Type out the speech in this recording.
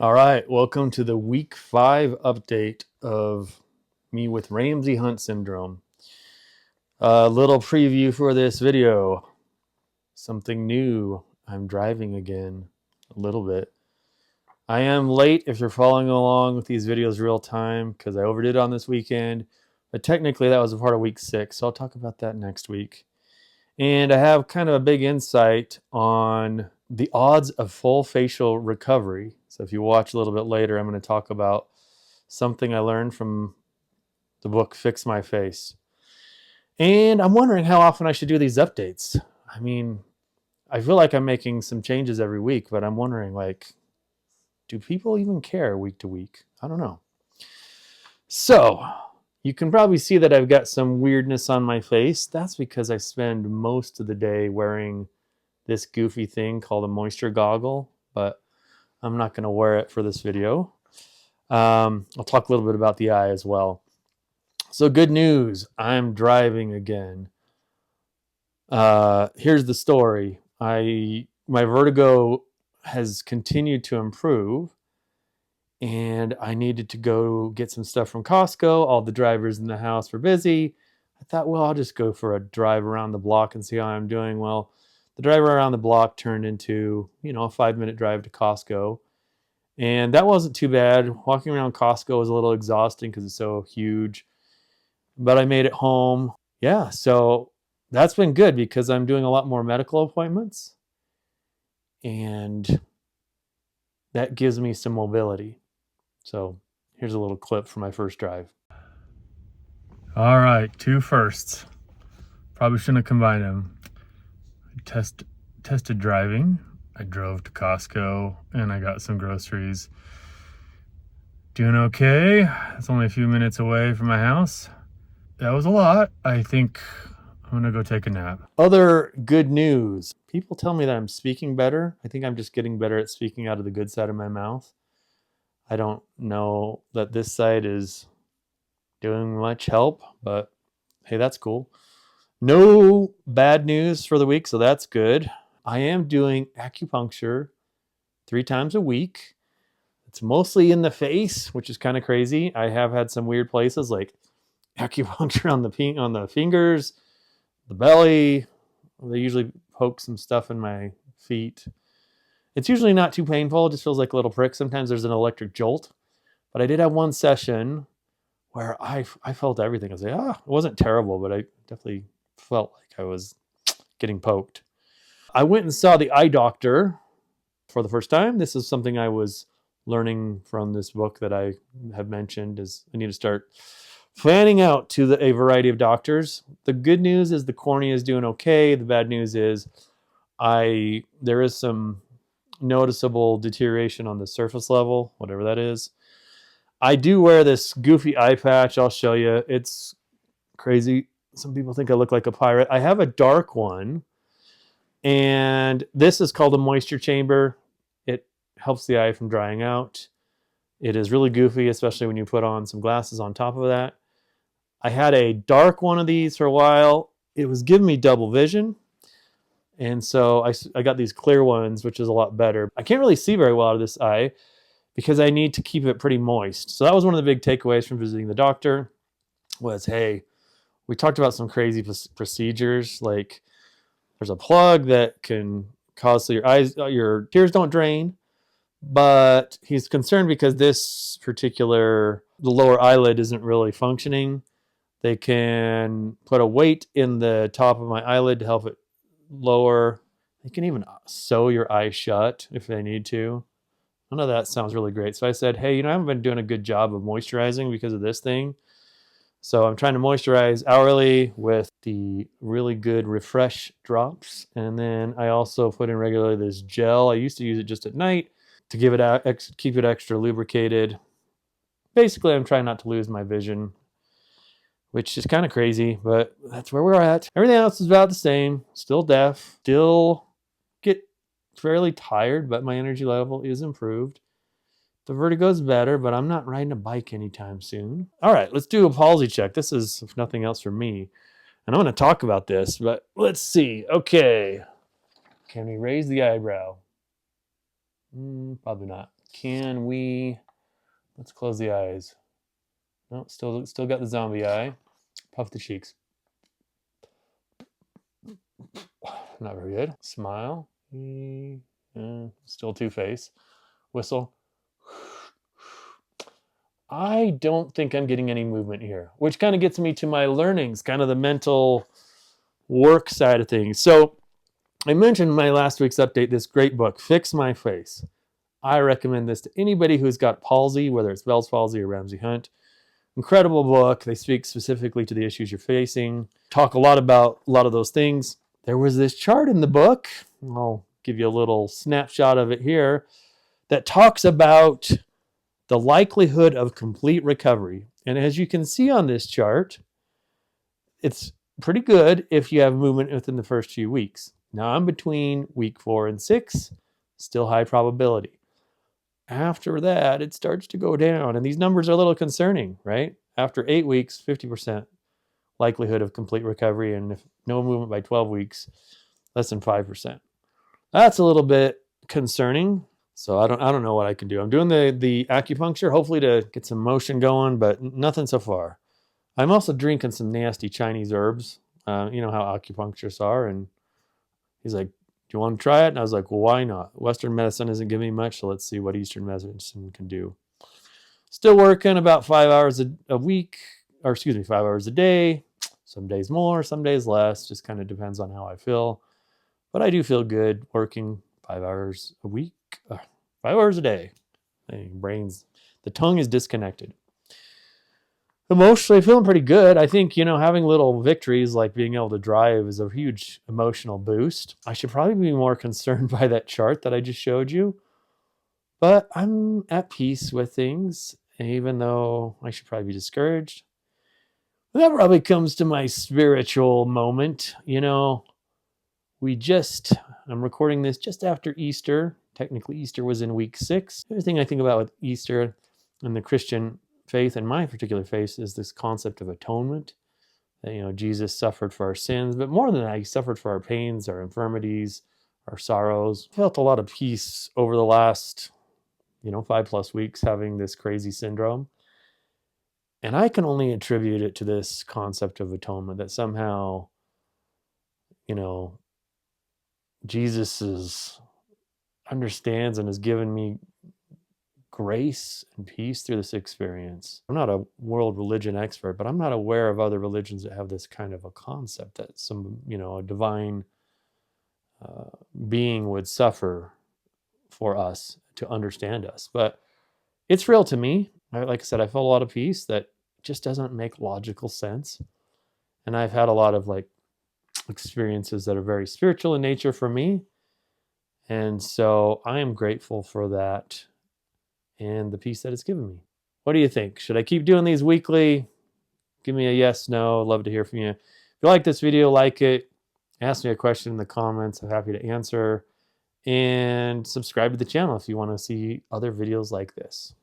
All right, welcome to the week 5 update of me with Ramsey Hunt Syndrome. A little preview for this video. Something new. I'm driving again a little bit. I am late if you're following along with these videos real time because I overdid on this weekend. But technically that was a part of week 6, so I'll talk about that next week. And I have kind of a big insight on the odds of full facial recovery. So if you watch a little bit later, I'm going to talk about something I learned from the book Fix My Face. And I'm wondering how often I should do these updates. I mean, I feel like I'm making some changes every week, but I'm wondering, do people even care week to week? I don't know. So you can probably see that I've got some weirdness on my face. That's because I spend most of the day wearing this goofy thing called a moisture goggle, but I'm not going to wear it for this video. I'll talk a little bit about the eye as well. So good news, I'm driving again. Here's the story. My vertigo has continued to improve, and I needed to go get some stuff from Costco. All the drivers in the house were busy. I thought, well, I'll just go for a drive around the block and see how I'm doing. Well, the drive around the block turned into, a 5-minute drive to Costco. And that wasn't too bad. Walking around Costco was a little exhausting because it's so huge. But I made it home. Yeah, so that's been good because I'm doing a lot more medical appointments. And that gives me some mobility. So here's a little clip from my first drive. All right, 2 firsts. Probably shouldn't have combined them. I tested driving. I drove to Costco and I got some groceries. Doing okay. It's only a few minutes away from my house. That was a lot. I think I'm gonna go take a nap. Other good news. People tell me that I'm speaking better. I think I'm just getting better at speaking out of the good side of my mouth. I don't know that this side is doing much help, but hey, that's cool. No bad news for the week, so that's good. I am doing acupuncture 3 times a week. It's mostly in the face, which is kind of crazy. I have had some weird places like acupuncture on the fingers, the belly. They usually poke some stuff in my feet. It's usually not too painful. It just feels like a little prick. Sometimes there's an electric jolt. But I did have one session where I felt everything. I was like, it wasn't terrible, but I definitely felt like I was getting poked. I went and saw the eye doctor for the first time. This is something I was learning from this book that I have mentioned is I need to start planning out to a variety of doctors. The good news is the cornea is doing okay. The bad news is there is some noticeable deterioration on the surface level, whatever that is. I do wear this goofy eye patch. I'll show you. It's crazy. Some people think I look like a pirate. I have a dark one, and this is called a moisture chamber. It helps the eye from drying out. It is really goofy, especially when you put on some glasses on top of that. I had a dark one of these for a while. It was giving me double vision. And so I got these clear ones, which is a lot better. I can't really see very well out of this eye because I need to keep it pretty moist. So that was one of the big takeaways from visiting the doctor was, hey, we talked about some crazy procedures. Like there's a plug that can cause so your tears don't drain. But he's concerned because the lower eyelid isn't really functioning. They can put a weight in the top of my eyelid to help it lower. They can even sew your eye shut if they need to. None of that sounds really great. So I said, hey, I haven't been doing a good job of moisturizing because of this thing. So I'm trying to moisturize hourly with the really good Refresh drops. And then I also put in regularly this gel. I used to use it just at night to give it out, keep it extra lubricated. Basically, I'm trying not to lose my vision, which is kind of crazy, but that's where we're at. Everything else is about the same. Still deaf, still get fairly tired, but my energy level is improved. The vertigo is better, but I'm not riding a bike anytime soon. All right, let's do a palsy check. This is, if nothing else, for me. And I'm going to talk about this, but let's see. Okay. Can we raise the eyebrow? Probably not. Can we, let's close the eyes. No, still got the zombie eye. Puff the cheeks. Not very good. Smile. Still two-face. Whistle. I don't think I'm getting any movement here, which kind of gets me to my learnings, kind of the mental work side of things. So I mentioned in my last week's update, this great book, Fix My Face. I recommend this to anybody who's got palsy, whether it's Bell's palsy or Ramsey Hunt. Incredible book. They speak specifically to the issues you're facing, talk a lot about a lot of those things. There was this chart in the book, I'll give you a little snapshot of it here, that talks about the likelihood of complete recovery. And as you can see on this chart, it's pretty good if you have movement within the first few weeks. Now I'm between week 4 and 6, still high probability. After that, it starts to go down, and these numbers are a little concerning, right? After 8 weeks, 50% likelihood of complete recovery, and if no movement by 12 weeks, less than 5%. That's a little bit concerning. So I don't know what I can do. I'm doing the acupuncture, hopefully to get some motion going, but nothing so far. I'm also drinking some nasty Chinese herbs. You know how acupuncturists are, and he's like, do you want to try it? And I was like, well, why not? Western medicine isn't giving me much, so let's see what Eastern medicine can do. Still working about 5 hours a week, or excuse me, 5 hours a day. Some days more, some days less. Just kind of depends on how I feel. But I do feel good working 5 hours a week, 5 hours a day. The tongue is disconnected. Emotionally, feeling pretty good. I think, having little victories like being able to drive is a huge emotional boost. I should probably be more concerned by that chart that I just showed you. But I'm at peace with things, even though I should probably be discouraged. And that probably comes to my spiritual moment. I'm recording this just after Easter. Technically, Easter was in week 6. The other thing I think about with Easter and the Christian faith, and my particular faith, is this concept of atonement. That, Jesus suffered for our sins, but more than that, he suffered for our pains, our infirmities, our sorrows. I felt a lot of peace over the last, 5+ weeks having this crazy syndrome. And I can only attribute it to this concept of atonement, that somehow, Jesus understands and has given me grace and peace through this experience. I'm not a world religion expert, but I'm not aware of other religions that have this kind of a concept that a divine being would suffer for us to understand us. But it's real to me. Like I said, I felt a lot of peace that just doesn't make logical sense. And I've had a lot of experiences that are very spiritual in nature for me. And so I am grateful for that and the peace that it's given me. What do you think? Should I keep doing these weekly? Give me a yes, no. I'd love to hear from you. If you like this video, like it. Ask me a question in the comments. I'm happy to answer. And subscribe to the channel if you want to see other videos like this.